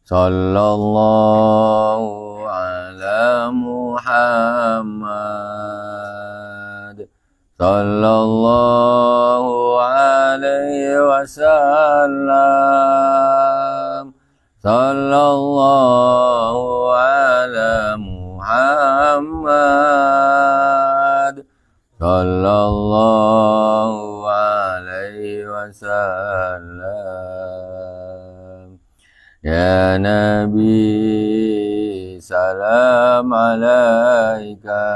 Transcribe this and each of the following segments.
Sallallahu ala Muhammad. Sallallahu alaihi wasallam. Sallallahu ala Muhammad. Sallallahu alaihi wasallam. Ya Nabi, salam alaika.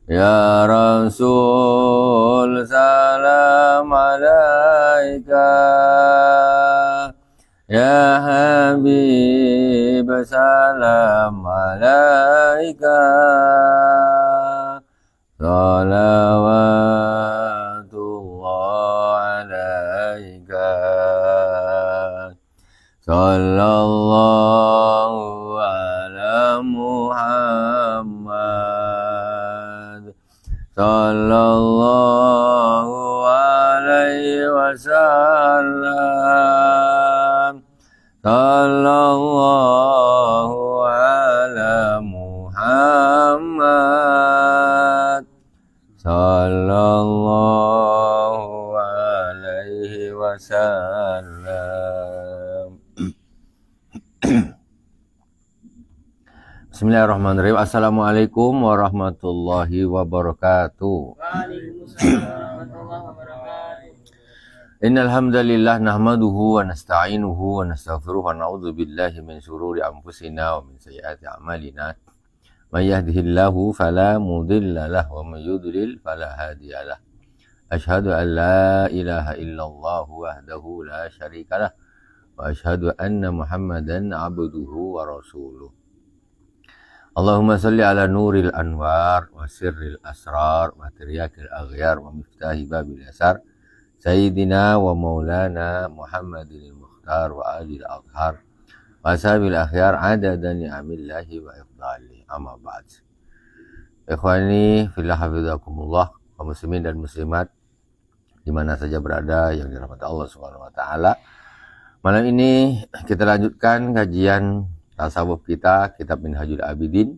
Ya Rasul, salam alaika. Ya Habib, salam alaika. Salawatullah alaika. Sallallahu ala Muhammad. Sallallahu alaihi wasallam. Sallallahu ala Muhammad. Sallallahu alaihi wasallam. Bismillahirrahmanirrahim. Assalamualaikum warahmatullahi wabarakatuh. Waalaikumsalam warahmatullahi wabarakatuh. Innal hamdalillah nahmaduhu wa nasta'inuhu wa nastaghfiruh wa na'udzu billahi min shururi anfusina wa min sayyiati a'malina. May yahdihillahu fala mudilla lahu wa may yudlil fala hadiya lahu. Asyhadu an la ilaha illallah wahdahu la syarika lah wa asyhadu anna Muhammadan abduhu wa rasuluh. Allahumma salli ala nuril anwar wa sirril asrar wa tiryakil aghyar wa miftahi babil yasar Sayyidina wa maulana Muhammadin al-Mukhtar wa alil adhar wa ashabil akhyar adada ni'amillahi wa ifdali amma ba'd. Ikhwani fillah hafizakumullah, kaum muslimin dan muslimat di mana saja berada yang dirahmati Allah Subhanahu wa taala. Malam ini kita lanjutkan kajian tasawuf kita, kitab Minhajul Abidin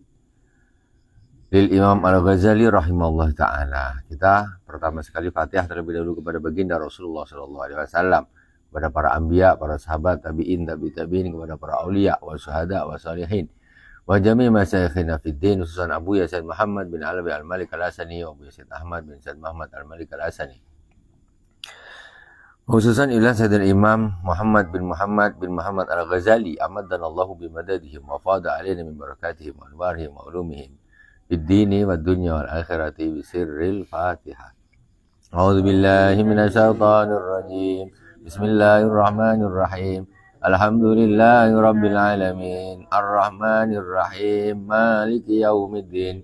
lil Imam Al-Ghazali rahimahullah ta'ala. Kita pertama sekali Fatihah terlebih dahulu kepada baginda Rasulullah SAW, kepada para anbiya, para sahabat, tabi'in, tabi'in, kepada para aulia, wa syuhada, wa salihin, wa jami' masyayikhina fid din, khususan Abu Yasin Muhammad bin Alawi Al-Malik Al-Asani, wa Abu Yasin Ahmad bin Said Muhammad Al-Malik Al-Asani, khususan ila Sayyidina Imam Muhammad bin Muhammad Al-Ghazali amaddanallahu bimadadihim wa fada alaina min barakatihim wa anwarihim wa ulumihim fid dini wad dunya wal akhirati bi sirril Fatihah. A'udzu billahi minasyaitonir rajim. Bismillahirrahmanirrahim. Alhamdulillahi rabbil alamin. Arrahmanir rahim. Maliki yaumiddin.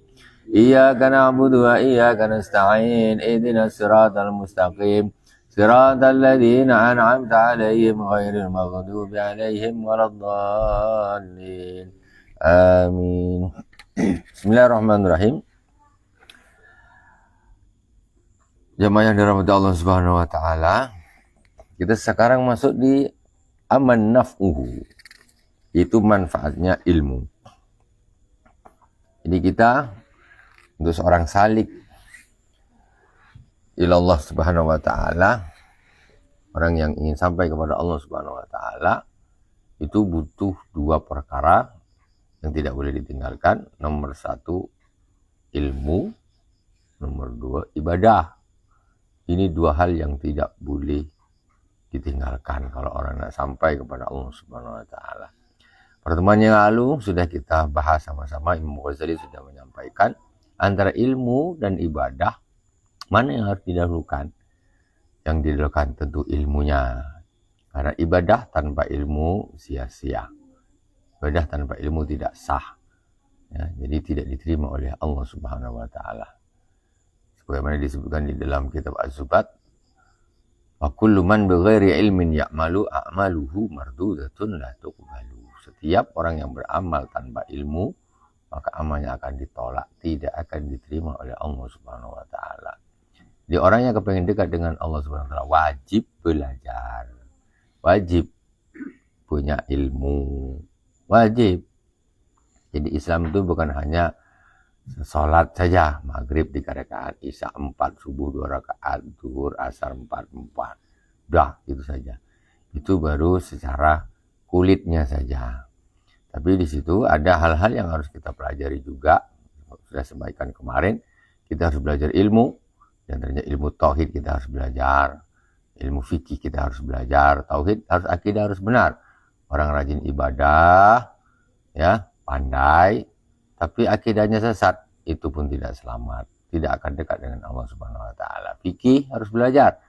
Iyyaka na'budu wa iyyaka nasta'in. Ihdinas siratal mustaqim. صراط الذين أنعمت عليهم غير المغضوب عليهم ولا الضالين آمين. Bismillahirrahmanirrahim. Jamaah yang dirahmati Allah Subhanahu wa taala, kita sekarang masuk di aman naf'uhu, itu manfaatnya ilmu. Jadi kita untuk seorang salik ilallah Subhanahu wa ta'ala, orang yang ingin sampai kepada Allah Subhanahu wa ta'ala, itu butuh dua perkara yang tidak boleh ditinggalkan. Nomor satu ilmu, nomor dua ibadah. Ini dua hal yang tidak boleh ditinggalkan kalau orang nak sampai kepada Allah Subhanahu wa ta'ala. Pertemuan yang lalu sudah kita bahas sama-sama, Imam Ghazali sudah menyampaikan antara ilmu dan ibadah mana yang harus didahulukan. Yang didahulukan tentu ilmunya, karena ibadah tanpa ilmu sia-sia, ibadah tanpa ilmu tidak sah ya, jadi tidak diterima oleh Allah Subhanahu wa ta'ala, sebagaimana disebutkan di dalam kitab Az-Zubat, wa kullu man bighairi ilmin ya'malu a'maluhu mardudatun la tuqbalu. Setiap orang yang beramal tanpa ilmu, maka amalnya akan ditolak, tidak akan diterima oleh Allah Subhanahu wa ta'ala. Jadi orang yang kepengen dekat dengan Allah Subhanahu wa ta'ala wajib belajar. Wajib. punya ilmu. Wajib. Jadi Islam itu bukan hanya sholat saja, maghrib 3 rakaat, isya 4, subuh 2 rakaat, zuhur, asar 4, udah itu saja. Itu baru secara kulitnya saja. Tapi di situ ada hal-hal yang harus kita pelajari juga. Sudah sampaikan kemarin, kita harus belajar ilmu. Dan ternyata ilmu tauhid kita harus belajar, ilmu fikih kita harus belajar, tauhid harus akidah harus benar. Orang rajin ibadah, ya pandai, tapi akidahnya sesat, itu pun tidak selamat, tidak akan dekat dengan Allah Subhanahu Wa Taala. Fikih harus belajar,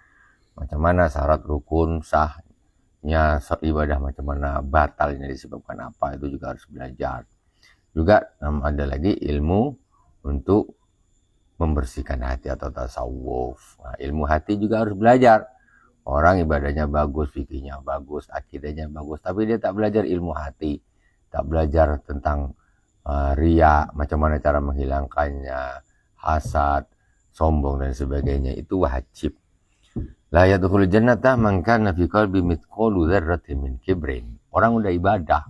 macam mana syarat rukun sahnya ibadah, macam mana batalnya disebabkan apa, itu juga harus belajar. Juga ada lagi ilmu untuk membersihkan hati atau tasawuf. Nah, ilmu hati juga harus belajar. Orang ibadahnya bagus, fikihnya bagus, akidahnya bagus, tapi dia tak belajar ilmu hati, tak belajar tentang riya, macam mana cara menghilangkannya, hasad, sombong dan sebagainya. Itu wajib. La yadkhulul jannata man kana fi qalbi mithqalu dzarratin min kibrin. Orang udah ibadah,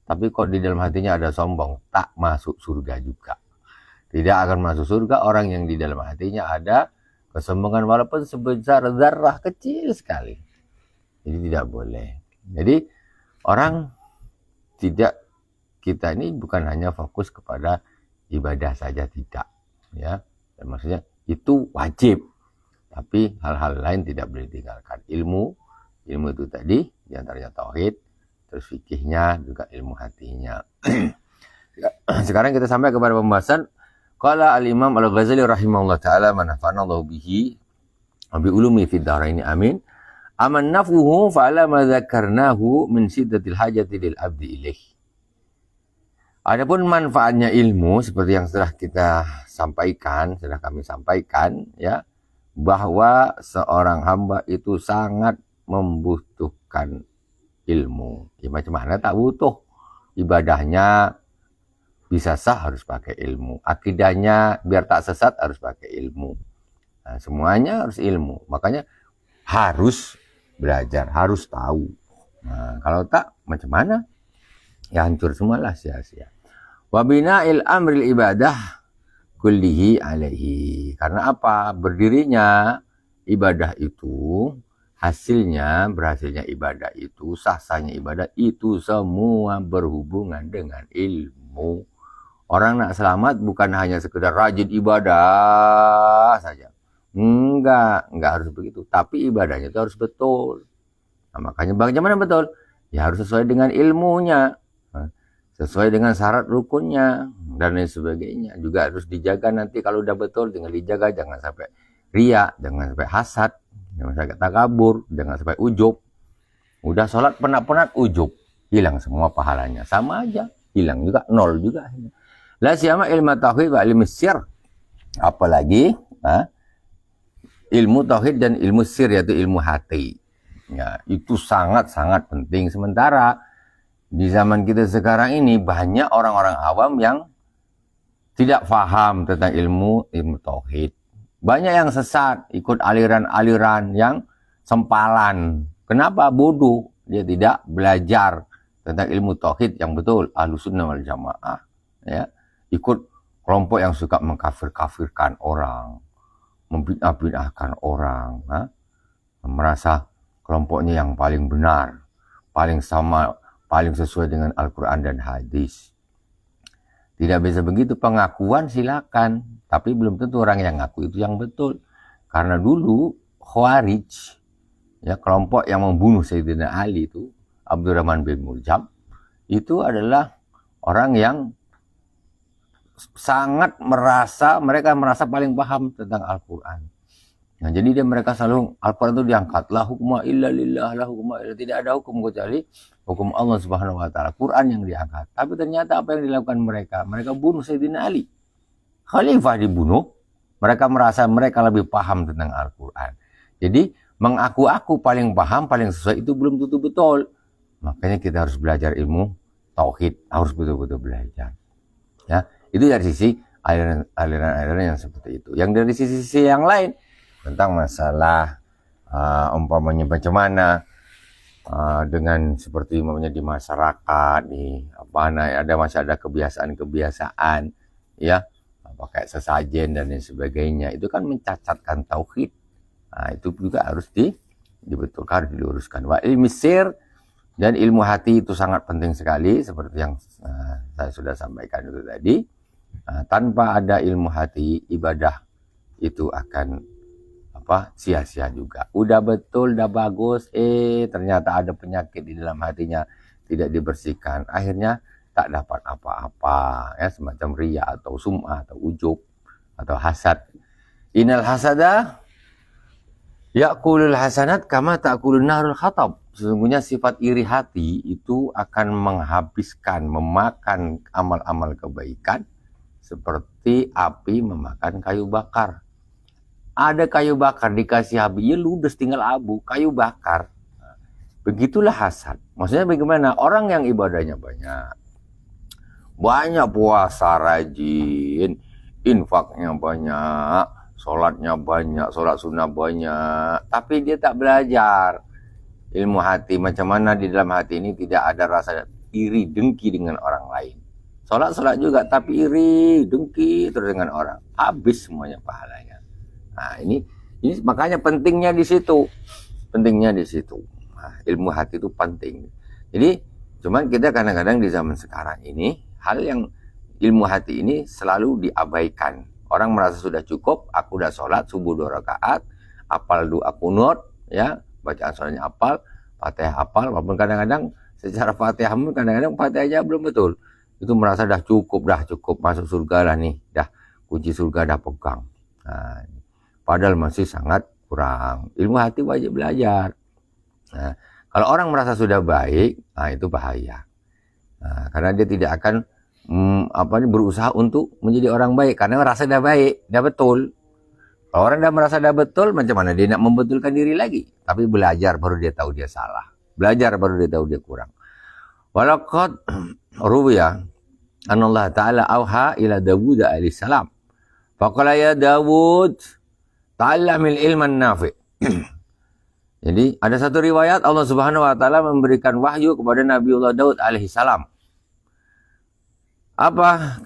tapi kok di dalam hatinya ada sombong, tak masuk surga juga. Tidak akan masuk surga orang yang di dalam hatinya ada kesombongan walaupun sebesar zarrah, kecil sekali. Jadi tidak boleh. Jadi orang tidak, kita ini bukan hanya fokus kepada ibadah saja, tidak. Ya, dan maksudnya itu wajib. Tapi hal-hal lain tidak boleh ditinggalkan. Ilmu itu tadi diantaranya tauhid, terus fikihnya juga ilmu hatinya. Sekarang kita sampai kepada pembahasan qala al-Imam Al-Ghazali rahimahullah ta'ala manafa'anallahu bihi bi ulumi fid dharaini amin. Aman nafuhu fa'ala ma dzakarnahu min siddatil hajati lil abdi ilaih. Adapun manfaatnya ilmu seperti yang sudah kami sampaikan ya, bahwa seorang hamba itu sangat membutuhkan ilmu. Ya macam mana tak butuh? Ibadahnya bisa sah harus pakai ilmu. Akidahnya biar tak sesat harus pakai ilmu. Nah, semuanya harus ilmu. Makanya harus belajar, harus tahu. Nah, kalau tak macam mana? Ya hancur semualah, sia-sia. Wa bina'il amril ibadah kullihi alaihi. Karena apa? Berdirinya ibadah itu, berhasilnya ibadah itu, sah-sahnya ibadah itu semua berhubungan dengan ilmu. Orang nak selamat bukan hanya sekedar rajin ibadah saja. Enggak harus begitu. Tapi ibadahnya itu harus betul. Nah, makanya bagaimana betul? Ya harus sesuai dengan ilmunya. Sesuai dengan syarat rukunnya. Dan lain sebagainya. Juga harus dijaga nanti kalau udah betul. Tinggal dijaga. Jangan sampai riya. Jangan sampai hasad. Jangan sampai takabur. Jangan sampai ujub. Udah sholat penat-penat ujub. Hilang semua pahalanya. Sama aja. Hilang juga. Nol juga. La siyama ilmu tauhid wa ilmu sir. Apalagi ilmu tauhid dan ilmu sir, yaitu ilmu hati. Ya, itu sangat-sangat penting. Sementara di zaman kita sekarang ini banyak orang-orang awam yang tidak paham tentang ilmu tauhid. Banyak yang sesat, ikut aliran-aliran yang sempalan. Kenapa? Bodoh. Dia tidak belajar tentang ilmu tauhid yang betul. Ahlussunnah wal jamaah. Ya. Ikut kelompok yang suka mengkafir-kafirkan orang, membid'ah-bid'ahkan orang, merasa kelompoknya yang paling benar, paling sesuai dengan Al-Quran dan hadis. Tidak bisa begitu. Pengakuan silakan, tapi belum tentu orang yang ngaku itu yang betul. Karena dulu Khawarij, ya, kelompok yang membunuh Sayyidina Ali itu, Abdurrahman bin Muljam, itu adalah orang yang mereka merasa paling paham tentang Al-Quran. Nah, jadi mereka selalu, Al-Quran itu diangkat, la hukma illa lillah, la hukma illa, tidak ada hukum kecuali hukum Allah Subhanahu Wa Taala. Quran yang diangkat. Tapi ternyata apa yang dilakukan mereka? Mereka bunuh Sayyidina Ali. Khalifah dibunuh. Mereka merasa mereka lebih paham tentang Al-Quran. Jadi mengaku-aku paling paham, paling sesuai itu belum tentu betul. Makanya kita harus belajar ilmu tauhid, harus betul-betul belajar. Ya. Itu dari sisi aliran-aliran yang seperti itu. Yang dari sisi yang lain, tentang masalah umpamanya bagaimana dengan seperti umpamanya di masyarakat nih masih ada kebiasaan-kebiasaan ya pakai sesajen dan lain sebagainya, itu kan mencacatkan tauhid. Nah, itu juga harus dibetulkan, diluruskan. Wa ilmi sir, dan ilmu hati itu sangat penting sekali seperti yang saya sudah sampaikan itu tadi. Tanpa ada ilmu hati, ibadah itu akan sia-sia juga. Udah betul, udah bagus, ternyata ada penyakit di dalam hatinya, tidak dibersihkan, akhirnya tak dapat apa-apa ya, semacam riya atau sum'ah atau ujub atau hasad. Innal hasada ya'kulul hasanat kama ta'kulun narul khatab. Sesungguhnya sifat iri hati itu akan menghabiskan, memakan amal-amal kebaikan seperti api memakan kayu bakar. Ada kayu bakar dikasih api, ya ludes tinggal abu, kayu bakar. Begitulah hasad. Maksudnya bagaimana? Orang yang ibadahnya banyak puasa rajin, infaknya banyak, sholatnya banyak, sholat sunnah banyak, tapi dia tak belajar ilmu hati. Macam mana di dalam hati ini tidak ada rasa iri, dengki dengan orang lain. Sholat juga, tapi iri, dengki terus dengan orang. Habis semuanya pahalanya. Nah, ini makanya pentingnya di situ. Nah, ilmu hati itu penting. Jadi, cuman kita kadang-kadang di zaman sekarang ini, hal yang ilmu hati ini selalu diabaikan. Orang merasa sudah cukup, aku udah sholat, subuh 2 rakaat, apal doa kunut, ya, bacaan sholatnya apal, Fatihah apal, walaupun kadang-kadang secara Fatihah pun kadang-kadang Fatihahnya belum betul. Itu merasa dah cukup, masuk surga lah nih, dah kunci surga dah pegang. Nah, padahal masih sangat kurang. Ilmu hati wajib belajar. Nah, kalau orang merasa sudah baik, nah itu bahaya. Nah, karena dia tidak akan berusaha untuk menjadi orang baik karena merasa dah baik, dah betul. Kalau orang dah merasa dah betul, macam mana dia nak membetulkan diri lagi? Tapi belajar baru dia tahu dia salah. Belajar baru dia tahu dia kurang. Walaqad ruwiya anallah ta'ala auha ila Dawud alaihi salam. Faqala ya Dawud ta'allamil ilman nafi'. Jadi ada satu riwayat Allah Subhanahu wa taala memberikan wahyu kepada Nabiullah Daud alaihi salam. Apa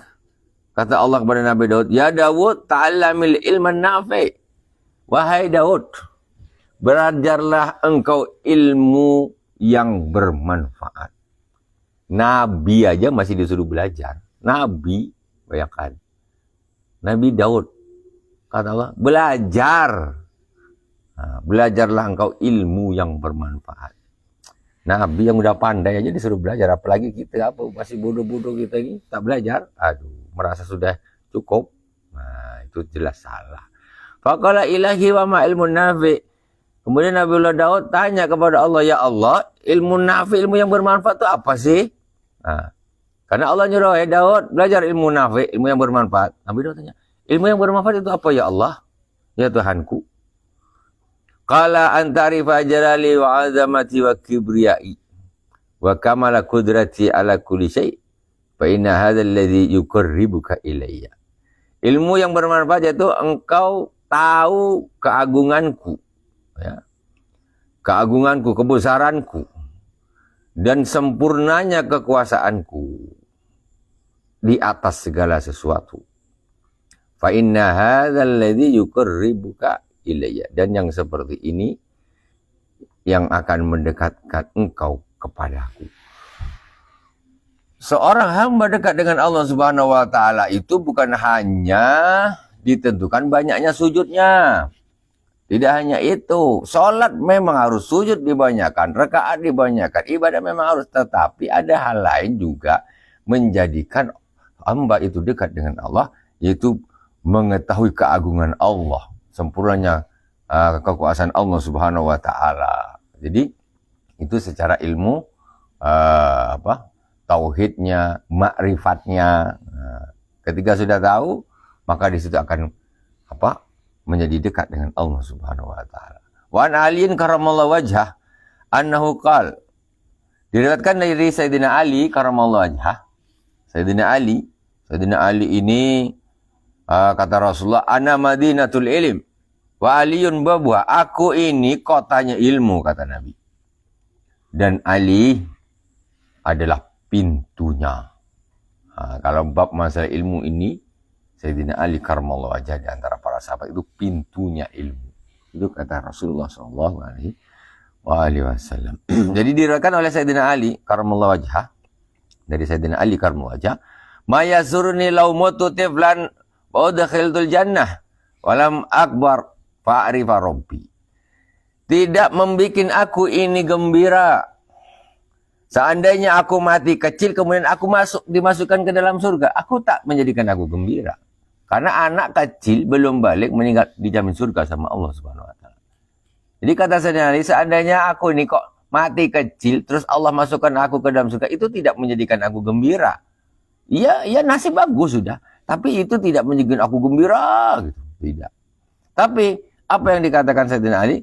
kata Allah kepada Nabi Daud? Ya Daud, ta'allamil ilman nafi'. Wahai Daud, belajarlah engkau ilmu yang bermanfaat. Nabi aja masih disuruh belajar. Nabi, bayangkan. Nabi Daud, kata Allah, belajar. Nah, belajarlah engkau ilmu yang bermanfaat. Nabi yang udah pandai aja disuruh belajar, apalagi kita masih bodoh-bodoh kita ini tak belajar. Aduh, merasa sudah cukup. Nah, itu jelas salah. Faqala ilahi wa ma ilmu nafi'. Kemudian Nabiullah Daud tanya kepada Allah, ya Allah, ilmu nafi', ilmu yang bermanfaat itu apa sih? Nah, karena Allah nyuruh, ya Daud, belajar ilmu nafi', ilmu yang bermanfaat. Nabi Daud tanya, ilmu yang bermanfaat itu apa ya Allah? Ya Tuhanku. Qala antarifa jalali wa azamati wa kibriyai wa kamala kudrati ala kulli syai' fa inna hadzal ladzi yuqarribuka ilayya. Ilmu yang bermanfaat yaitu engkau tahu keagunganku, ya. Keagunganku, kebesaranku dan sempurnanya kekuasaanku di atas segala sesuatu. Fa inna hadzal ladzi yuqarribuka ilayya, dan yang seperti ini yang akan mendekatkan engkau kepadaku. Seorang hamba dekat dengan Allah Subhanahu wa taala itu bukan hanya ditentukan banyaknya sujudnya. Tidak hanya itu, sholat memang harus sujud dibanyakan, rakaat dibanyakan, ibadah memang harus, tetapi ada hal lain juga menjadikan hamba itu dekat dengan Allah, yaitu mengetahui keagungan Allah, sempurnanya kekuasaan Allah Subhanahu wa taala. Jadi itu secara ilmu tauhidnya, makrifatnya. Ketika sudah tahu, maka di situ akan menjadi dekat dengan Allah Subhanahu wa taala. Wa an aliin karamallahu wajhah annahu qala, diriwayatkan dari Sayyidina Ali karamallahu wajhah. Sayyidina Ali ini kata Rasulullah, ana madinatul ilm wa aliyun babuha, aku ini kotanya ilmu, kata Nabi. Dan Ali adalah pintunya. Kalau bab masalah ilmu ini, Sayyidina Ali karramallahu wajhah di antara para sahabat itu pintunya ilmu. Itu kata Rasulullah SAW. Jadi diriwayatkan oleh Sayyidina Ali karramallahu wajhah, dari Sayyidina Ali karramallahu wajhah, "Ma yasurni law mutu tiflan wa udkhiltul jannah walam akbar fa'rifa rabbi." Tidak membikin aku ini gembira. Seandainya aku mati kecil kemudian aku dimasukkan ke dalam surga, aku tak menjadikan aku gembira. Karena anak kecil belum balik meninggal dijamin surga sama Allah Subhanahu wa taala. Jadi kata Sayyidina Ali, seandainya aku ini kok mati kecil terus Allah masukkan aku ke dalam surga, itu tidak menjadikan aku gembira. Iya nasib bagus sudah, tapi itu tidak menjadikan aku gembira gitu. Tidak. Tapi apa yang dikatakan Sayyidina Ali?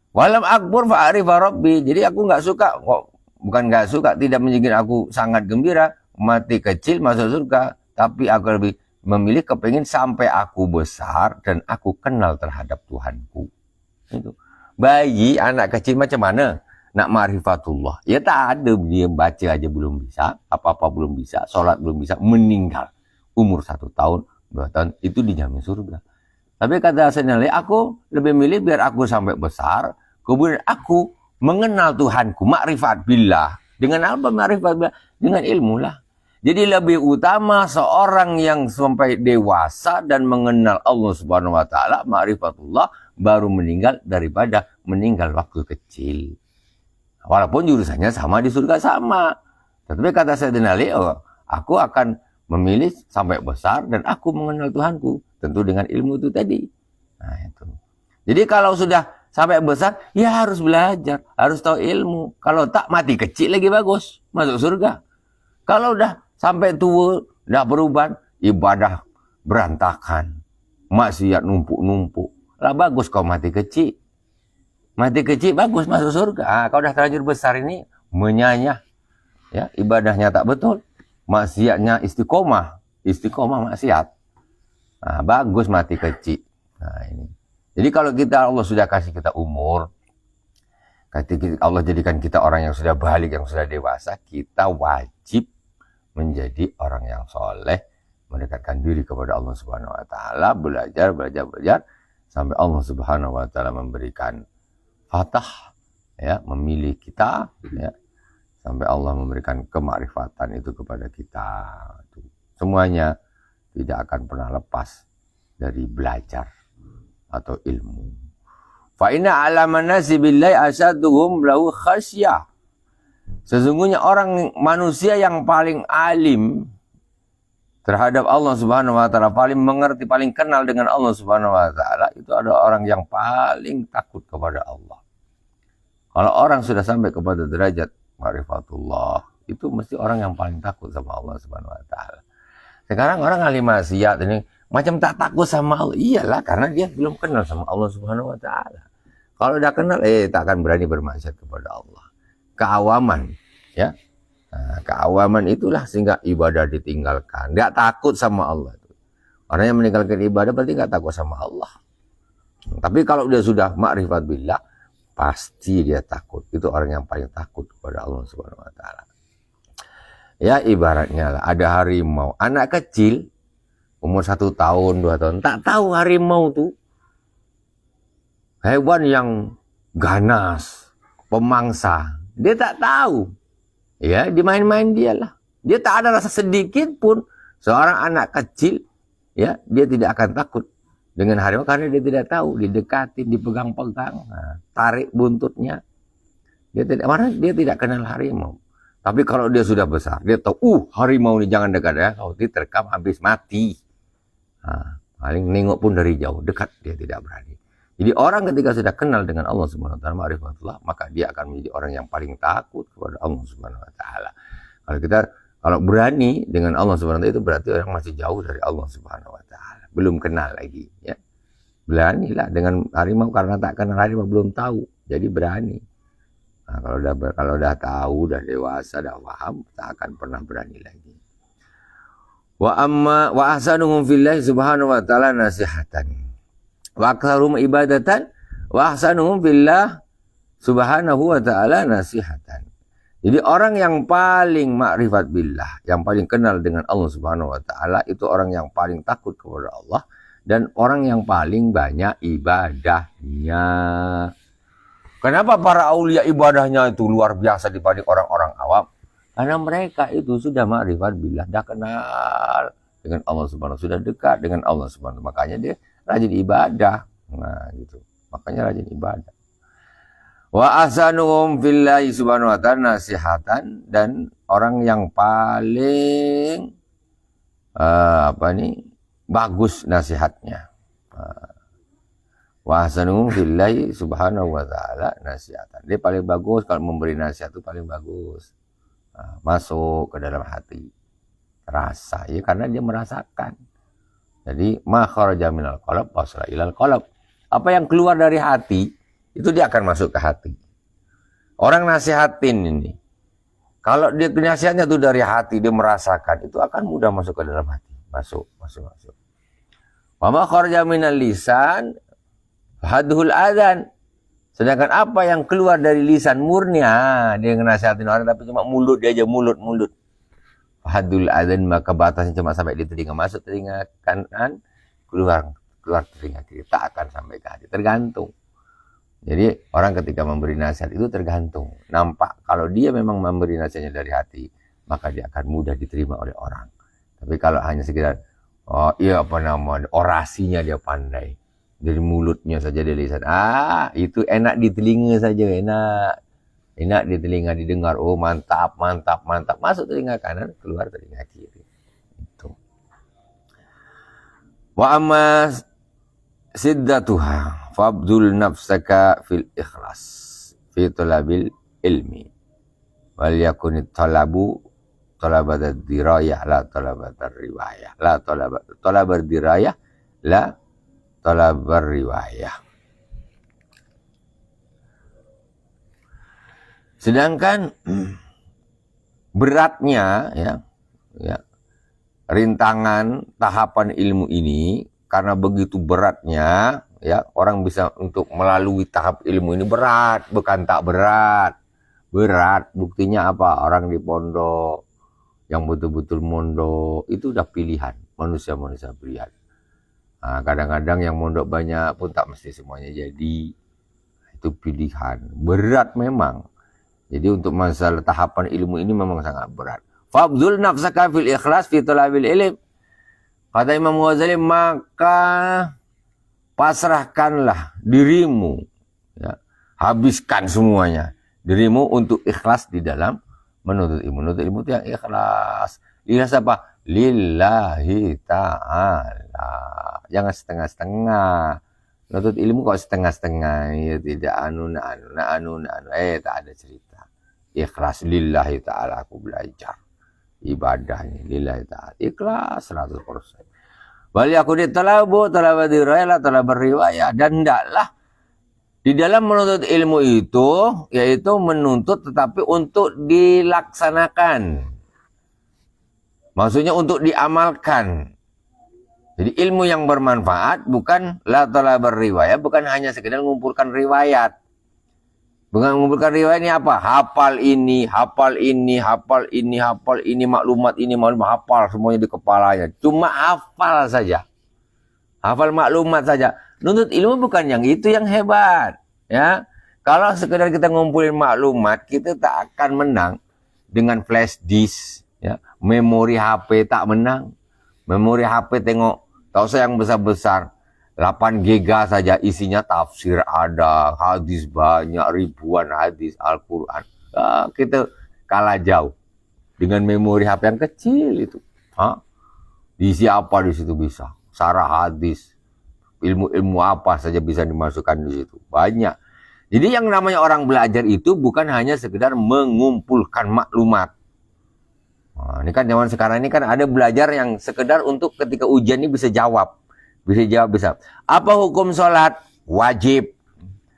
Walam akbar fa'arifa rabbi. Jadi aku nggak suka, bukan nggak suka, tidak menjadikan aku sangat gembira mati kecil masuk surga, tapi aku lebih memilih kepingin sampai aku besar dan aku kenal terhadap Tuhanku. Itu. Bayi anak kecil macam mana nak ma'rifatullah? Ya tak ada, dia baca aja belum bisa, apa-apa belum bisa, sholat belum bisa, meninggal umur 1 tahun, 2 tahun itu dijamin surga. Tapi kata Sayyidina Ali, aku lebih milih biar aku sampai besar, kemudian aku mengenal Tuhanku, makrifat billah. Dengan apa makrifat billah? Dengan ilmu lah. Jadi lebih utama seorang yang sampai dewasa dan mengenal Allah Subhanahu wa taala, makrifatullah, baru meninggal daripada meninggal waktu kecil. Walaupun jurusannya sama di surga sama. Tetapi kata Sayyidina Ali, aku akan memilih sampai besar dan aku mengenal Tuhanku. Tentu dengan ilmu itu tadi. Nah itu. Jadi kalau sudah sampai besar, ya harus belajar, harus tahu ilmu. Kalau tak mati kecil lagi bagus, masuk surga. Kalau udah sampai tua, udah berubah, ibadah berantakan, maksiat numpuk-numpuk. Lah bagus kau mati kecil. Mati kecil bagus masuk surga. Kau udah terlanjur besar ini menyanyah, ya ibadahnya tak betul, maksiatnya istiqomah maksiat. Nah, bagus mati kecil. Nah ini. Jadi kalau Allah sudah kasih kita umur, Allah jadikan kita orang yang sudah balik, yang sudah dewasa, kita wajib menjadi orang yang soleh, mendekatkan diri kepada Allah Subhanahu wa taala, belajar sampai Allah Subhanahu wa taala memberikan fatah, ya, memilih kita, ya, sampai Allah memberikan kemakrifatan itu kepada kita. Semuanya tidak akan pernah lepas dari belajar atau ilmu. Fa inna alaman nasi billahi asaduhum lahu khasyah. Sesungguhnya orang manusia yang paling alim terhadap Allah Subhanahu wa taala, paling mengerti, paling kenal dengan Allah Subhanahu wa taala, itu adalah orang yang paling takut kepada Allah. Kalau orang sudah sampai kepada derajat ma'rifatullah, itu mesti orang yang paling takut sama Allah Subhanahu wa taala. Sekarang orang ahli maksiat ini macam tak takut sama Allah. Iyalah, karena dia belum kenal sama Allah Subhanahu wa taala. Kalau udah kenal, tak akan berani bermaksiat kepada Allah. Keawaman, ya. Nah, keawaman itulah sehingga ibadah ditinggalkan. Dia takut sama Allah. Orang yang meninggalkan ibadah berarti nggak takut sama Allah. Tapi kalau dia sudah makrifat billah, pasti dia takut. Itu orang yang paling takut kepada Allah Subhanahu wa taala. Ya ibaratnya lah, ada harimau, anak kecil umur 1 tahun, 2 tahun, tak tahu harimau tuh hewan yang ganas, pemangsa, dia tak tahu. Ya, dimain-main dia lah. Dia tak ada rasa sedikit pun. Seorang anak kecil, ya, dia tidak akan takut dengan harimau karena dia tidak tahu, didekati, dipegang-pegang, tarik buntutnya. Dia tidak kenal harimau. Tapi kalau dia sudah besar, dia tahu, harimau ini jangan dekat ya, kalau diterkam habis mati. Paling nengok pun dari jauh, dekat dia tidak berani. Jadi orang ketika sudah kenal dengan Allah Subhanahu wa taala, ma'rifatullah, maka dia akan menjadi orang yang paling takut kepada Allah Subhanahu wa taala. Kalau berani dengan Allah Subhanahu wa taala, itu berarti orang masih jauh dari Allah Subhanahu wa taala, belum kenal lagi, ya. Beranilah dengan harimau, karena tak kenal harimau, belum tahu, jadi berani. Nah, kalau udah tahu, udah dewasa, udah paham, tak akan pernah berani lagi. Wa ahsanuhum fillahi subhanahu wa ta'ala nasihatan. Wa aktsaruhum ibadatan wa ahsanuhum fillah subhanahu wa ta'ala nasihatan. Jadi orang yang paling ma'rifat billah, yang paling kenal dengan Allah Subhanahu wa taala itu orang yang paling takut kepada Allah dan orang yang paling banyak ibadahnya. Kenapa para aulia ibadahnya itu luar biasa dibanding orang-orang awam? Karena mereka itu sudah ma'rifat billah, sudah kenal dengan Allah Subhanahu, sudah dekat dengan Allah Subhanahu. Makanya dia rajin ibadah. Nah, gitu. Makanya rajin ibadah. Wa ahsanuhum fillahi subhanahu wa ta'ala nasihatan, dan orang yang paling bagus nasihatnya. Wa ahsanuhum fillahi subhanahu wa ta'ala nasihatan. Dia paling bagus kalau memberi nasihat itu paling bagus. Masuk ke dalam hati. Terasa ya, karena dia merasakan. Jadi ma kharaja minal qalb wasala ilal qalb. Apa yang keluar dari hati itu dia akan masuk ke hati. Orang nasihatin ini, kalau dia nasihatnya itu dari hati, dia merasakan, itu akan mudah masuk ke dalam hati. Masuk. Wa ma kharaja minal lisan hadhul adzan. Sedangkan apa yang keluar dari lisan murni, dia nasihatin orang tapi cuma mulut dia aja, mulut. Hadhul adzan, maka batasnya cuma sampai di telinga, masuk telinga kanan, keluar telinga kiri, tak akan sampai ke hati, tergantung. Jadi orang ketika memberi nasihat itu tergantung. Nampak kalau dia memang memberi nasihatnya dari hati, maka dia akan mudah diterima oleh orang. Tapi kalau hanya sekedar orasinya dia pandai, dari mulutnya saja dia lisan, itu enak di telinga saja, enak di telinga didengar, oh mantap, masuk telinga kanan, keluar telinga kiri. Itu. Wa amma siddatuha fabdul nafsaka fil ikhlas fi talabil ilmi wal yakunit talabu talabat dirayah la talabat riwayah la talabat dirayah la talabat riwayah. Sedangkan beratnya ya rintangan tahapan ilmu ini, karena begitu beratnya ya, orang bisa untuk melalui tahap ilmu ini berat, bukan tak berat. Buktinya apa? Orang di pondok yang betul-betul mondok itu udah pilihan, manusia pilihan. Nah, kadang-kadang yang mondok banyak pun tak mesti semuanya jadi. Itu pilihan, berat memang. Jadi untuk masalah tahapan ilmu ini memang sangat berat. Fabdul nafsaka fil ikhlas fi talabil ilm. Kata Imam Ghazali, maka pasrahkanlah dirimu, ya, habiskan semuanya dirimu untuk ikhlas di dalam menuntut ilmu. Menuntut ilmu itu yang ikhlas. Ikhlas apa? Lillahi ta'ala. Jangan setengah-setengah. Menuntut ilmu kok setengah-setengah, ya tidak anu. Tak ada cerita. Ikhlas lillahi ta'ala, aku belajar ibadahnya lillahi ta'ala, ikhlas 100%. Wal yakuni talabu talabadirayah talabarriwayah, dan hendaklah di dalam menuntut ilmu itu yaitu menuntut tetapi untuk dilaksanakan, maksudnya untuk diamalkan. Jadi ilmu yang bermanfaat bukan la talabarriwayah, bukan hanya sekedar mengumpulkan riwayat. Bukan mengumpulkan riwayat ini apa? Hafal ini, maklumat, hafal semuanya di kepalanya. Cuma hafal saja. Hafal maklumat saja. Nuntut ilmu bukan yang itu yang hebat. Ya, kalau sekedar kita ngumpulin maklumat, kita tak akan menang dengan flash disk. Ya, memori HP tak menang. Memori HP tengok, tak usah yang besar-besar. 8 GB saja isinya tafsir ada, hadis banyak, ribuan hadis Al-Quran. Kita kalah jauh dengan memori HP yang kecil itu. Diisi apa di situ bisa? Sarah hadis, ilmu-ilmu apa saja bisa dimasukkan di situ. Banyak. Jadi yang namanya orang belajar itu bukan hanya sekedar mengumpulkan maklumat. Ini kan zaman sekarang ini kan ada belajar yang sekedar untuk ketika ujian ini bisa jawab. Bisa. Apa hukum sholat? Wajib.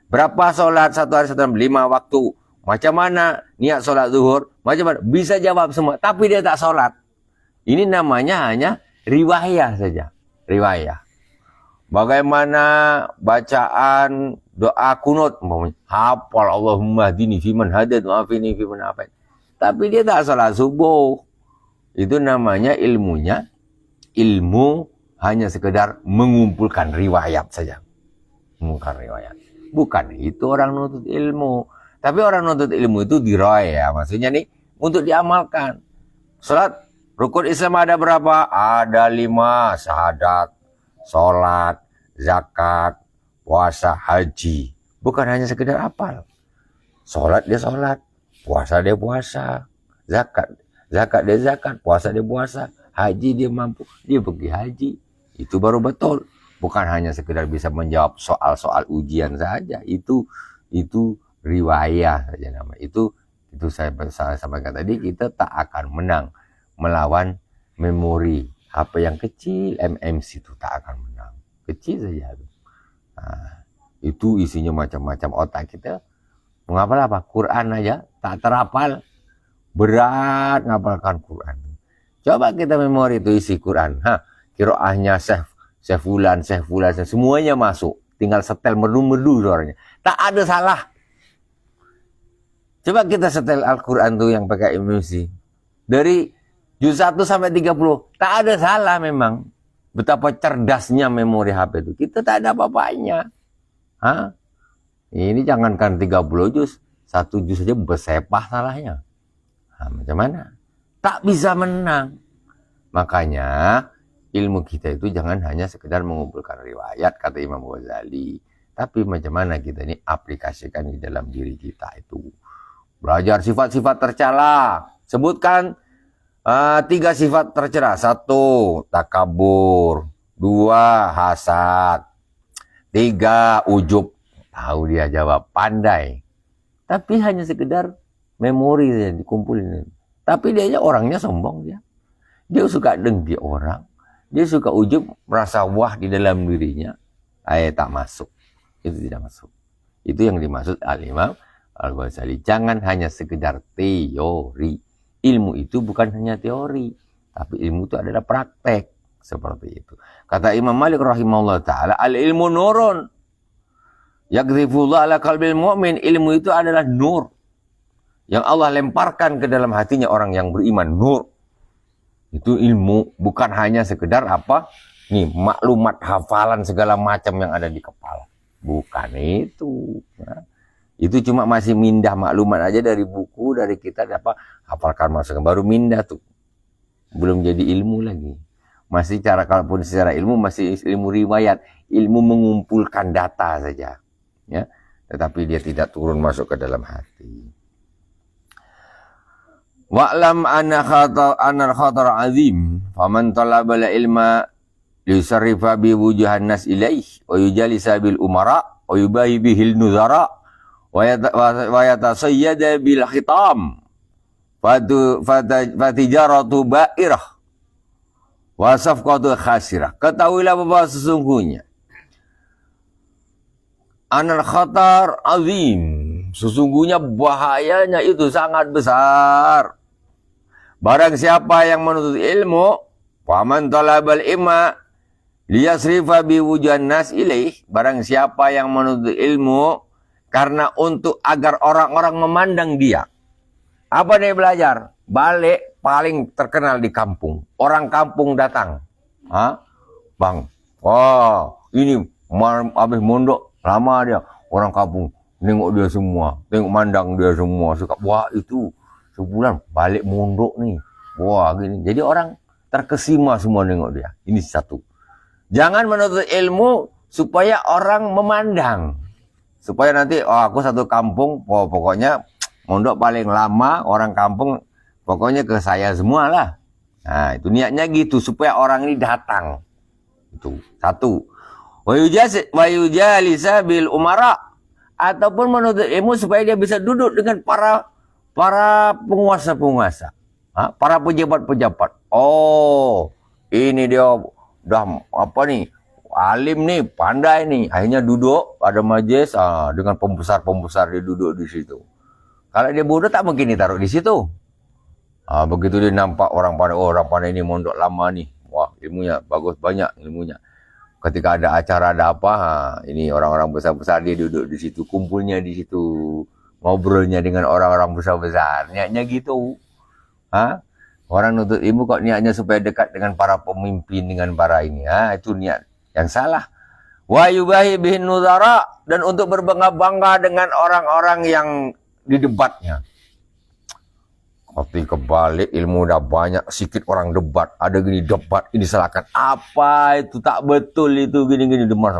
Berapa sholat satu hari 5 waktu? Macam mana niat sholat zuhur? Macam mana? Bisa jawab semua. Tapi dia tak sholat. Ini namanya hanya riwayah saja. Riwayah. Bagaimana bacaan doa kunut? Hafal Allahumma hdini fiman hadad wa afini fiman afid. tapi dia tak sholat subuh. Itu namanya ilmu hanya sekedar mengumpulkan riwayat saja. Mengumpulkan riwayat. Bukan itu orang nuntut ilmu. Tapi orang nuntut ilmu itu diraya. Maksudnya nih, untuk diamalkan. Sholat, rukun Islam ada berapa? Ada 5. Syahadat, sholat, zakat, puasa, haji. Bukan hanya sekedar hafal. Sholat dia sholat, puasa dia puasa, zakat dia zakat, puasa dia puasa, haji dia mampu, dia pergi haji. Itu baru betul. Bukan hanya sekedar bisa menjawab soal-soal ujian saja. Itu riwayah saja nama. Itu saya sampaikan tadi, kita tak akan menang melawan memori HP yang kecil, MMC itu tak akan menang. Kecil saja. Nah, itu isinya macam-macam. Otak kita menghafal apa? Quran aja tak terhafal. Berat ngapalkan Quran. Coba kita memori itu isi Quran. Qiraahnya Syekh Fulan, semuanya masuk. Tinggal setel merdu-merdu suaranya. Tak ada salah. Coba kita setel Al-Quran tuh yang pakai emosi. Dari juz 1 sampai 30. Tak ada salah memang. Betapa cerdasnya memori HP itu. Kita tak ada apa-apanya. Ini jangankan 30 juz. 1 juz saja bersepah salahnya. Macam mana? Tak bisa menang. Makanya ilmu kita itu jangan hanya sekedar mengumpulkan riwayat, kata Imam Ghazali. Tapi macam mana kita ini aplikasikan di dalam diri kita itu. Belajar sifat-sifat tercela. Sebutkan 3 sifat tercela. 1, takabur. 2, hasad. 3, ujub. Tahu dia jawab, pandai. Tapi hanya sekedar memori saja dikumpulin. Tapi dia orangnya sombong dia. Dia suka dengki orang. Dia suka ujub, merasa wah di dalam dirinya. Tak masuk. Itu tidak masuk. Itu yang dimaksud Al-Imam Al-Ghazali. Jangan hanya sekedar teori. Ilmu itu bukan hanya teori. Tapi ilmu itu adalah praktek. Seperti itu. Kata Imam Malik rahimahullah ta'ala, al-ilmu nurun. Yakzifullah ala qalbil mu'min. Ilmu itu adalah nur. Yang Allah lemparkan ke dalam hatinya orang yang beriman. Nur. Itu ilmu. Bukan hanya sekedar apa? Nih, maklumat, hafalan segala macam yang ada di kepala. Bukan itu. Nah, itu cuma masih mindah maklumat aja dari buku, dari kita apa? Hafalkan masukkan. Baru mindah tuh. Belum jadi ilmu lagi. Masih cara, kalaupun secara ilmu, masih ilmu riwayat. Ilmu mengumpulkan data saja. Ya. Tetapi dia tidak turun masuk ke dalam hati. Wa'lam anna al-khatar azim faman talaba ilma liyusarrifa bi wujuhan nas ilaih wa yujalisa bil umara wa yubahi bihil nuzara wa yatasayyada bil khitam fatijaratu ba'irah wa safqatu khasirah. Ketahuilah bahwa sesungguhnya anal khatar azim, sesungguhnya bahayanya itu sangat besar. Barang siapa yang menuntut ilmu, faman talabal ilma liyasrifa biwujuhan nas ilaih, barang siapa yang menuntut ilmu karena untuk agar orang-orang memandang dia. Apa dia belajar? Balik paling terkenal di kampung. Orang kampung datang. Bang, ini habis mondok lama dia. Orang kampung nengok dia semua, tengok mandang dia semua, suka wah itu sebulan balik mondok nih, wah gini. Jadi orang terkesima semua nengok dia. Ini satu. Jangan menuntut ilmu supaya orang memandang, supaya nanti aku satu kampung, pokoknya mondok paling lama orang kampung, pokoknya ke saya semua lah. Nah itu niatnya gitu supaya orang ini datang. Itu satu. Wa yujalisa bil umara, ataupun menuntut ilmu supaya dia bisa duduk dengan para penguasa-penguasa, para pejabat-pejabat. Oh, ini dia udah apa nih, alim nih, pandai nih. Akhirnya duduk ada majelis dengan pembesar-pembesar, dia duduk di situ. Kalau dia bodoh tak mungkin ditaruh di situ. Begitu dia nampak orang pandai ini mondok lama nih, wah ilmunya bagus, banyak ilmunya. Ketika ada acara, ada apa, ini orang-orang besar-besar dia duduk di situ, kumpulnya di situ. ngobrolnya dengan orang-orang besar-besar. Niatnya gitu. Hah? Orang nuntut ilmu kok niatnya supaya dekat dengan para pemimpin, dengan para ini. Itu niat yang salah. Wa yubahi bihin nuzara, dan untuk berbangga-bangga dengan orang-orang yang di debatnya. Tapi kebalik, ilmu udah banyak, sikit orang debat. Ada gini debat, ini salahkan. Apa itu tak betul itu gini-gini demas.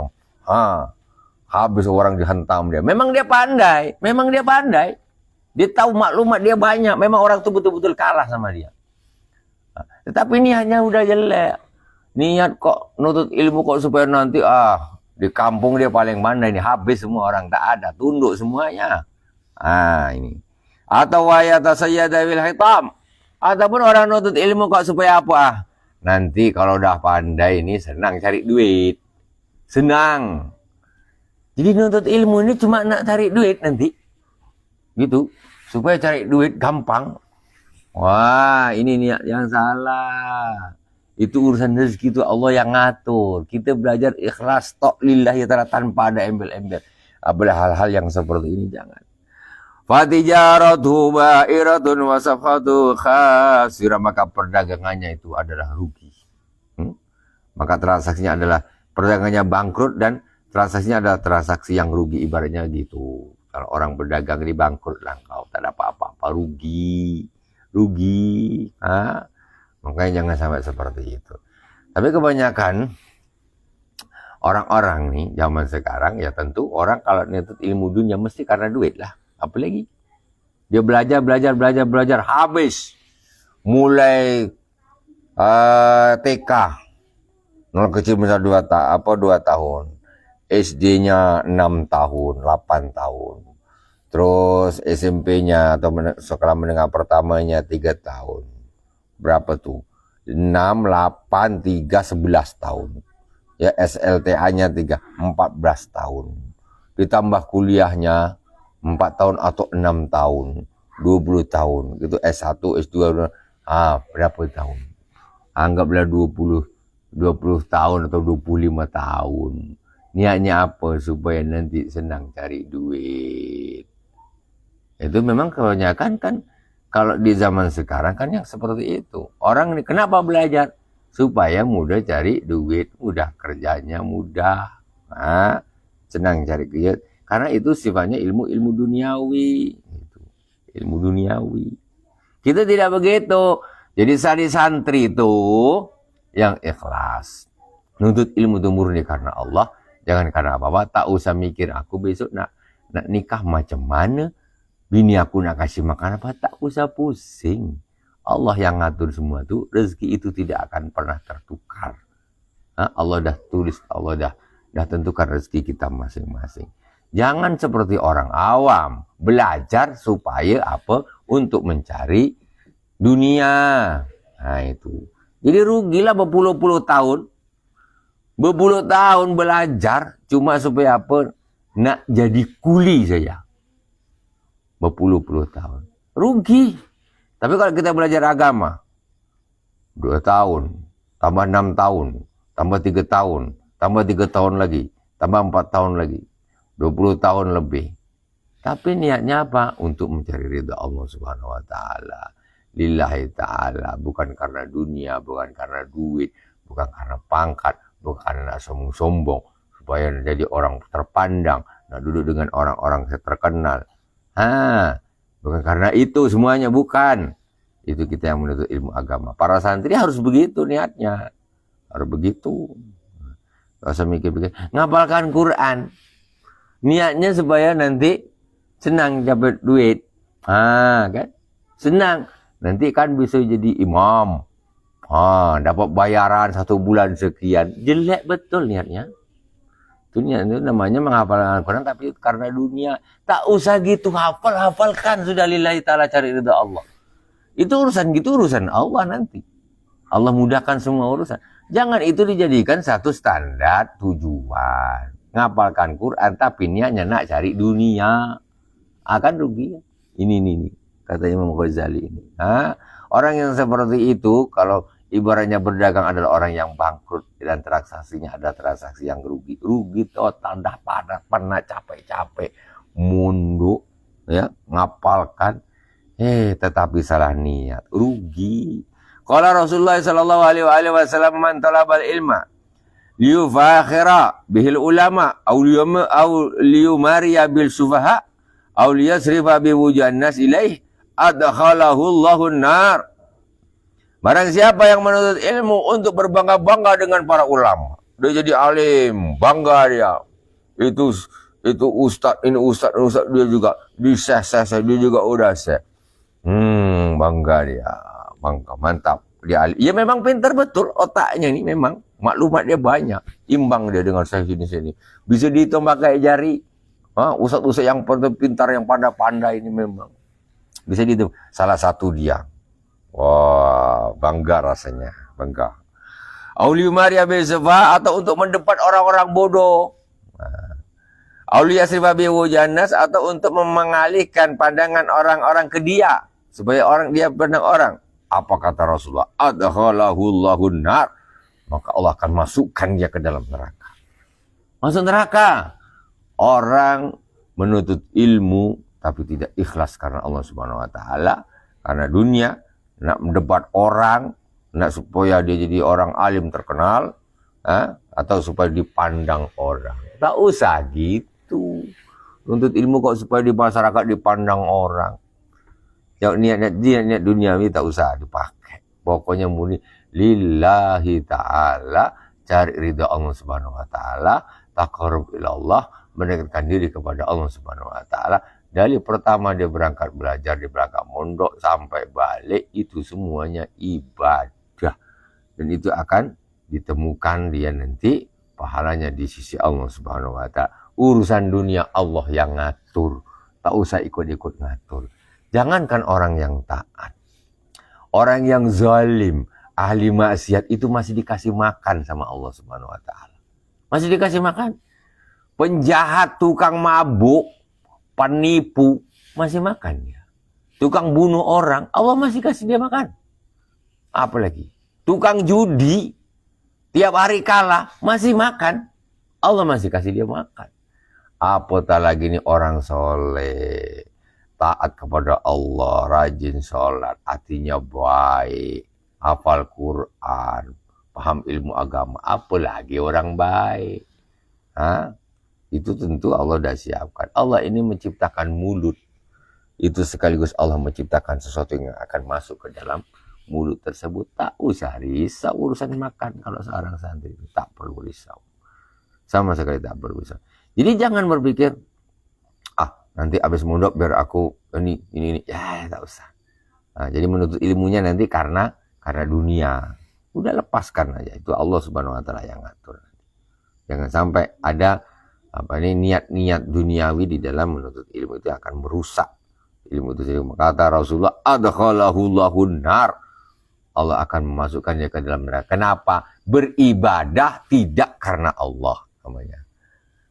Habis orang dihantam dia. Memang dia pandai, Dia tahu maklumat dia banyak. Memang orang itu betul-betul kalah sama dia. Tetapi niatnya udah jelek. Niat kok nutut ilmu kok supaya nanti di kampung dia paling pandai, ini habis semua orang, tak ada, tunduk semuanya. Ini. Atau wayata sayyada bil hitam. Ataupun orang nutut ilmu kok supaya apa? Nanti kalau udah pandai ini senang cari duit. Senang. Jadi nutut ilmu ini cuma nak cari duit nanti. Gitu. Supaya cari duit gampang. Wah, ini niat yang salah. Itu urusan rezeki itu Allah yang ngatur. Kita belajar ikhlas tok lillahi ta'ala tanpa ada embel-embel. Apabila hal-hal yang seperti ini jangan. Fatijaratu ba'iratun wa safatu khasira, maka perdagangannya itu adalah rugi. Maka transaksinya adalah perdagangannya bangkrut dan transaksinya adalah transaksi yang rugi, ibaratnya gitu. Kalau orang berdagang ini bangkrut lah, kau tak ada apa-apa, rugi. Makanya jangan sampai seperti itu. Tapi kebanyakan orang-orang nih zaman sekarang ya tentu orang kalau nuntut ilmu dunia mesti karena duit lah. Apalagi dia belajar habis mulai TK 0 kecil misal 2 tahun, SD-nya 6 tahun, 8 tahun. Terus SMP-nya atau sekolah menengah pertamanya 3 tahun. Berapa tuh? 6, 8, 3, 11 tahun. Ya, SLTA-nya 3, 14 tahun. Ditambah kuliahnya 4 tahun atau 6 tahun. 20 tahun. Itu S1, S2. Berapa tahun? Anggaplah 20 tahun atau 25 tahun. Niatnya apa? Supaya nanti senang cari duit. Itu memang kebanyakan kan kalau di zaman sekarang kan yang seperti itu. Orang ini kenapa belajar? Supaya mudah cari duit, mudah kerjanya, mudah. Senang cari duit. Karena itu sifatnya ilmu duniawi. Ilmu duniawi. Kita tidak begitu. Jadi santri itu yang ikhlas. Nuntut ilmu itu murni karena Allah. Jangan karena apa-apa. Tak usah mikir aku besok nak nikah macam mana. Bini aku nak kasih makan apa, tak usah pusing. Allah yang ngatur semua itu, rezeki itu tidak akan pernah tertukar. Allah dah tulis, Allah dah tentukan rezeki kita masing-masing. Jangan seperti orang awam, belajar supaya apa? Untuk mencari dunia. Itu. Jadi rugilah berpuluh-puluh tahun. Berpuluh tahun belajar, cuma supaya apa? Nak jadi kuli saja. Berpuluh-puluh tahun. Rugi. Tapi kalau kita belajar agama, 2 tahun, tambah 6 tahun, tambah 3 tahun, tambah 3 tahun lagi, tambah 4 tahun lagi, 20 tahun lebih. Tapi niatnya apa? Untuk mencari ridha Allah Subhanahu wa Ta'ala. Lillahi ta'ala. Bukan karena dunia, bukan karena duit, bukan karena pangkat, bukan karena sombong-sombong. Supaya jadi orang terpandang, nak duduk dengan orang-orang terkenal. Bukan karena itu semuanya, bukan. Itu kita yang menuntut ilmu agama. Para santri harus begitu niatnya. Harus begitu. Gak usah mikir-mikir. Ngapalkan Quran. Niatnya supaya nanti senang dapat duit. Kan? Senang. Nanti kan bisa jadi imam. Dapat bayaran 1 bulan sekian. Jelek betul niatnya. Itu namanya menghafalkan Al-Quran tapi karena dunia. Tak usah gitu, hafalkan sudah lillahi ta'ala, cari ridha Allah. Itu urusan Allah nanti. Allah mudahkan semua urusan. Jangan itu dijadikan satu standar tujuan. Ngapalkan Quran tapi niatnya nak cari dunia. Akan rugi. Ini kata Imam Ghazali ini. Orang yang seperti itu kalau ibaratnya berdagang adalah orang yang bangkrut dan transaksinya ada transaksi yang rugi total, dah pada pernah capek-capek munduk, ya, ngapalkan, tetapi salah niat, rugi. Qala Rasulullah sallallahu alaihi wasallam, man talabal ilma liyufakhira bihil ulama aw liyumariya bil sufaha aw liyasrifa bi wujuhan nas ilaih adkhalahu Allahun nar. Barang siapa yang menuntut ilmu untuk berbangga-bangga dengan para ulama, dia jadi alim, bangga dia. Itu ustaz, ini ustaz dia juga bisa dia juga udah bangga dia, bangga, mantap. Dia alim. Ya memang pintar betul otaknya ini, memang maklumat dia banyak, imbang dia dengan saya sini. Bisa dihitung pakai jari. Ustaz-ustaz yang pintar, yang pandai-pandai ini memang bisa dihitung. Salah satu dia. Wah, bangga rasanya, bangga. Auliya Maria Bezefa, atau untuk mendebat orang-orang bodoh. Auliya Sribabi Wujanas, atau untuk mengalihkan pandangan orang-orang ke dia, supaya dia pandang orang. Apa kata Rasulullah? Adkhalahullahu nar. Maka Allah akan masukkan dia ke dalam neraka. Masuk neraka. Orang menuntut ilmu tapi tidak ikhlas karena Allah Subhanahu wa taala, karena dunia, nak mendebat orang, nak supaya dia jadi orang alim terkenal, atau supaya dipandang orang. Tak usah gitu. Nuntut ilmu kok supaya di masyarakat dipandang orang. Yang niat duniawi tak usah dipakai. Pokoknya murni lillahi ta'ala, cari ridha Allah Subhanahu wa taala, taqarrub ila Allah, mendekatkan diri kepada Allah Subhanahu wa taala. Dari pertama dia berangkat belajar, di berangkat mondok sampai balik, itu semuanya ibadah. Dan itu akan ditemukan dia nanti pahalanya di sisi Allah Subhanahu wa taala. Urusan dunia Allah yang ngatur, tak usah ikut-ikut ngatur. Jangankan orang yang taat, orang yang zalim, ahli maksiat itu masih dikasih makan sama Allah Subhanahu wa taala. Masih dikasih makan. Penjahat, tukang mabuk, penipu, masih makan dia. Tukang bunuh orang, Allah masih kasih dia makan. Apalagi tukang judi, tiap hari kalah, masih makan, Allah masih kasih dia makan. Apatah lagi ini orang soleh, taat kepada Allah, rajin sholat, hatinya baik, hafal Quran, paham ilmu agama, apalagi orang baik. Itu tentu Allah sudah siapkan. Allah ini menciptakan mulut. Itu sekaligus Allah menciptakan sesuatu yang akan masuk ke dalam mulut tersebut. Tak usah risau urusan makan kalau seorang santri. Tak perlu risau. Sama sekali tak perlu risau. Jadi jangan berpikir, nanti habis mondok biar aku ini. Ya, tak usah. Jadi menuntut ilmunya nanti karena dunia. Udah lepaskan aja. Itu Allah Subhanahu wa taala yang ngatur. Jangan sampai ada niat-niat duniawi di dalam menuntut ilmu, itu akan merusak ilmu itu sendiri. Kata Rasulullah, adkhalahullahu nar. Allah akan memasukkannya ke dalam neraka. Kenapa? Beribadah tidak karena Allah namanya.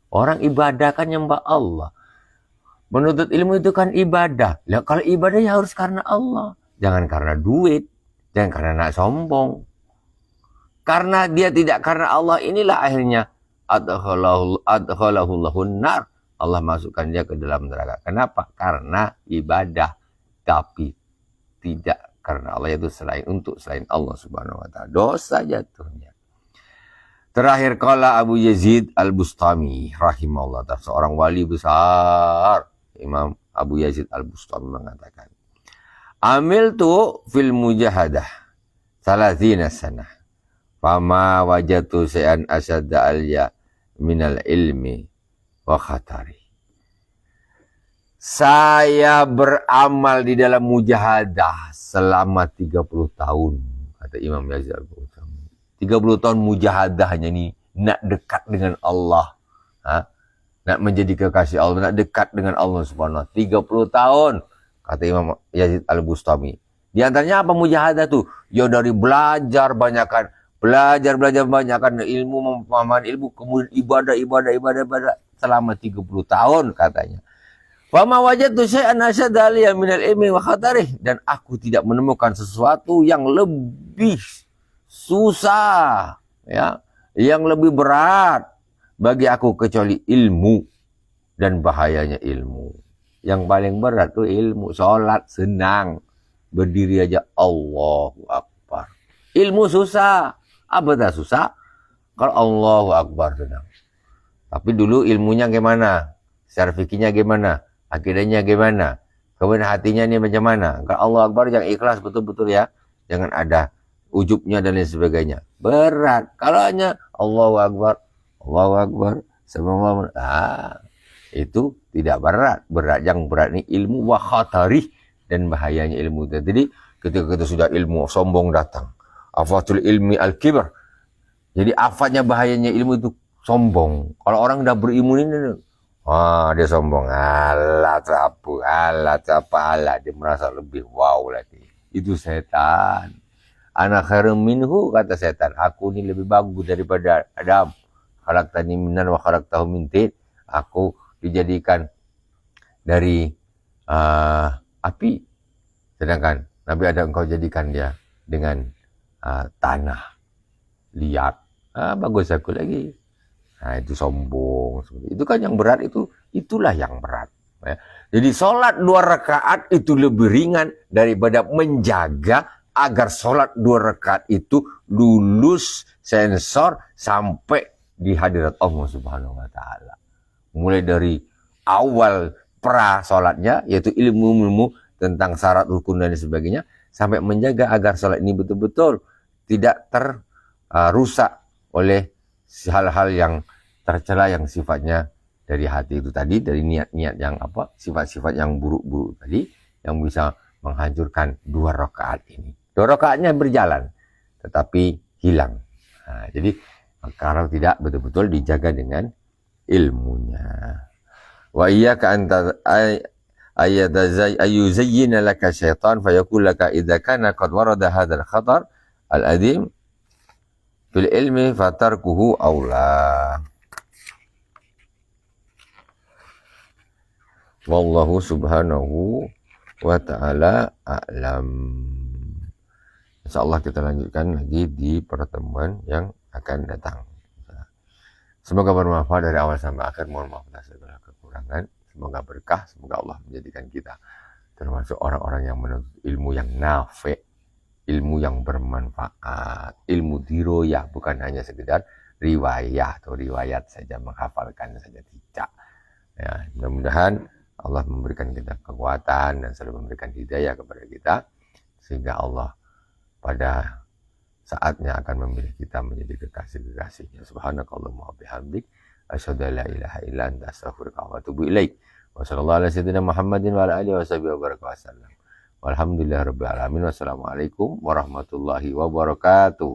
Orang ibadah kan nyembah Allah. Menuntut ilmu itu kan ibadah. Lah kalau ibadah ya harus karena Allah. Jangan karena duit, jangan karena nak sombong. Karena dia tidak karena Allah, inilah akhirnya adkhalahullahu nar. Allah masukkan dia ke dalam neraka. Kenapa? Karena ibadah, tapi tidak karena Allah, itu selain Allah Subhanahu wa taala. Dosa jatuhnya. Terakhir kala Abu Yazid Al-Bustami rahimahullah, seorang wali besar, Imam Abu Yazid Al-Bustami mengatakan, amiltu fil mujahadah 30 sanah. Fama wajatu syai'an asyadda alya minal ilmi wa khatari. Saya beramal di dalam mujahadah selama 30 tahun, kata Imam Yazid Al-Bustami. 30 tahun mujahadah ini, nak dekat dengan Allah, nak menjadi kekasih Allah, nak dekat dengan Allah Subhanahu wa taala. 30 tahun, kata Imam Yazid Al-Bustami. Di antaranya apa mujahadah tuh? Ya dari belajar banyakkan, belajar banyakkan ilmu, pemahaman ilmu, kemudian ibadah selama 30 tahun katanya. Fama wajadtu syai'an asyadda aliyya minal ilmi wa khatarih, dan aku tidak menemukan sesuatu yang lebih susah, ya, yang lebih berat bagi aku kecuali ilmu dan bahayanya ilmu. Yang paling berat tuh ilmu. Sholat senang. Berdiri aja Allahu Akbar. Ilmu susah. Apa dah susah? Kalau Allahu Akbar senang. Tapi dulu ilmunya gimana? Secara fikihnya gimana? Akidahnya gimana? Kemudian hatinya ini macam mana? Kalau Allahu Akbar yang ikhlas betul-betul ya. Jangan ada ujubnya dan lain sebagainya. Berat. Kalau hanya Allahu Akbar, Allahu Akbar, sebelum itu tidak berat. Berat yang berat ini ilmu wa khatarih dan bahayanya ilmu. Jadi ketika kita sudah ilmu sombong datang. Afatul ilmi al-kibr. Jadi afatnya bahayanya ilmu itu sombong. Kalau orang udah berilmu ini, dia sombong. Allah dia merasa lebih wow lagi. Itu setan. Ana khairum minhu, kata setan. Aku ini lebih bagus daripada Adam. Khalaqtani minan wa khalaqtahu min tin. Aku dijadikan dari api. Sedangkan Nabi Adam engkau jadikan dia dengan tanah liat. Bagus aku lagi. Nah, itu sombong. Itu kan yang berat itu. Itulah yang berat. Ya. Jadi sholat 2 rakaat itu lebih ringan daripada menjaga agar sholat 2 rakaat itu lulus sensor sampai di hadirat Allah Subhanahu wa Ta'ala. Mulai dari awal pra sholatnya, yaitu ilmu-ilmu tentang syarat rukun dan sebagainya, sampai menjaga agar sholat ini betul-betul tidak rusak oleh hal-hal yang tercela yang sifatnya dari hati itu tadi, dari niat-niat yang sifat-sifat yang buruk-buruk tadi, yang bisa menghancurkan 2 rakaat ini. 2 rakaatnya berjalan, tetapi hilang. Nah, jadi kalau tidak betul-betul dijaga dengan ilmunya. Wa iyyaka anta ayuzayyina laka syaitan fayaqul laka idza kana qad warada hadzal khatar al-adim fil ilmi fatarkuhu aula. Wallahu subhanahu wa ta'ala a'lam. InsyaAllah kita lanjutkan lagi di pertemuan yang akan datang. Semoga bermanfaat dari awal sampai akhir. Mohon maaf atas segala kekurangan. Semoga berkah. Semoga Allah menjadikan kita termasuk orang-orang yang menuntut ilmu yang nafi', ilmu yang bermanfaat, ilmu diroyah, bukan hanya sekedar riwayah atau riwayat saja, menghafalkan saja tidak. Ya, mudah-mudahan Allah memberikan kita kekuatan dan selalu memberikan hidayah kepada kita, sehingga Allah pada saatnya akan memilih kita menjadi kekasih-kekasihnya. Subhanakallahumma wa bihamdik, asyhadu an la ilaha illa anta, astaghfiruka wa atubu ilaik. Wa sallallahu ala sayyidina Muhammadin wa ala alihi wa sahbihi wa baraka wasallam. Walhamdulillahirabbil alamin. Wassalamualaikum warahmatullahi wabarakatuh.